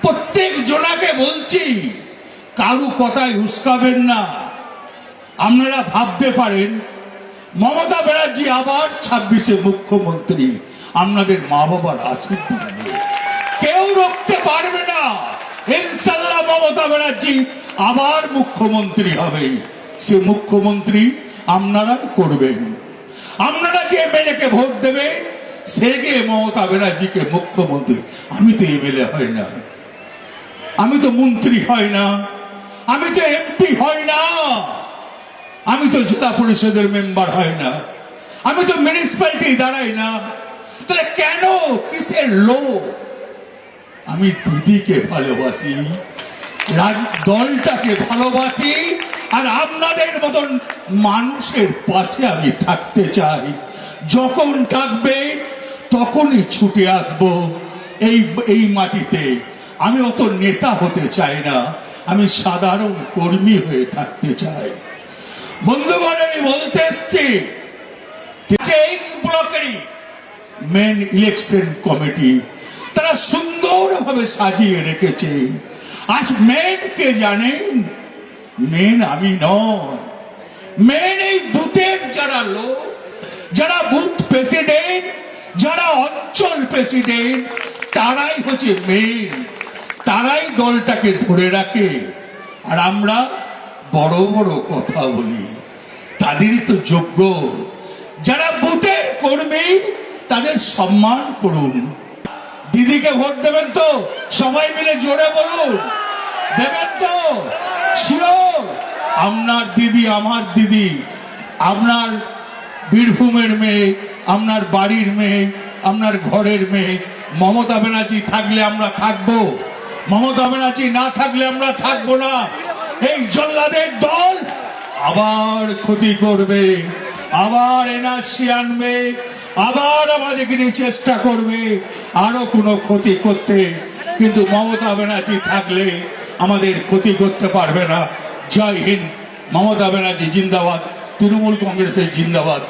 প্রত্যেক জনাকে বলছি, কারু কথায় উস্কাবেন না। আপনারা ভাবতে পারেন মমতা ব্যানার্জি আবার 26-এ মুখ্যমন্ত্রী, আপনাদের মা বাবার আশীর্বাদ দিয়ে কেউ রুখতে পারবে না। ইনশাআল্লাহ মমতা ব্যানার্জি আবার মুখ্যমন্ত্রী হবে। সে মুখ্যমন্ত্রী আপনারাই করবেন। আপনারা যে এমএলএ কে ভোট দেবেন, সে গিয়ে মমতা ব্যানার্জিকে মুখ্যমন্ত্রী। আমি তো এমএলএ হয় না, আমি তো মন্ত্রী হয় না, আমি তো এমপি হয় না, আমি তো জেলা পরিষদের মেম্বার হয় না, আমি তো মিউনিসিপ্যালিটি দাঁড়াই না। তাহলে কেন, কিসের লোভ? আমি দিদিকে ভালোবাসি, দলটাকে ভালোবাসি, আর আপনাদের মতন মানুষের পাশে আমি থাকতে চাই। যখন ডাকবে তখনই ছুটে আসবো এই মাটিতে। আমি অত নেতা হতে চাই না, আমি সাধারণ কর্মী হয়ে থাকতে চাই। বন্ধুগণ, আমি বলতে এসছি, এই ব্লকেরই মেন ইলেকশন কমিটি তারা সুন্দরভাবে সাজিয়ে রেখেছে। আজ মেন কে জানেন? মেন আমি নয়, মেন এই বুথের যারা লোক, যারা বুথ প্রেসিডেন্ট, যারা অঞ্চল প্রেসিডেন্ট, তারাই হচ্ছে মেন। তারাই দলটাকে ধরে রাখে। আর আমরা বড় বড় কথা বলি, তাদেরই তো যোগ্য। যারা বুথের কর্মী, তাদের সম্মান করুন। দিদিকে ভোট দেবেন তো? সবাই মিলে জোরে বলুন, দেবেন তো? শিওর? আপনার দিদি, আমার দিদি, আপনার বীরভূমের মেয়ে, আপনার বাড়ির মেয়ে, আপনার ঘরের মেয়ে। মমতা ব্যানার্জি থাকলে আমরা থাকবো, মমতা ব্যানার্জি না থাকলে আমরা থাকবো না। এই জল্লাদের দল আবার ক্ষতি করবে, আবার এনআরসি আনবে, আবার আমাদেরকে নিয়ে চেষ্টা করবে আরো কোনো ক্ষতি করতে। কিন্তু মমতা ব্যানার্জি থাকলে আমাদের ক্ষতি করতে পারবে না। জয় হিন্দ। মমতা ব্যানার্জি জিন্দাবাদ, তৃণমূল কংগ্রেসের জিন্দাবাদ।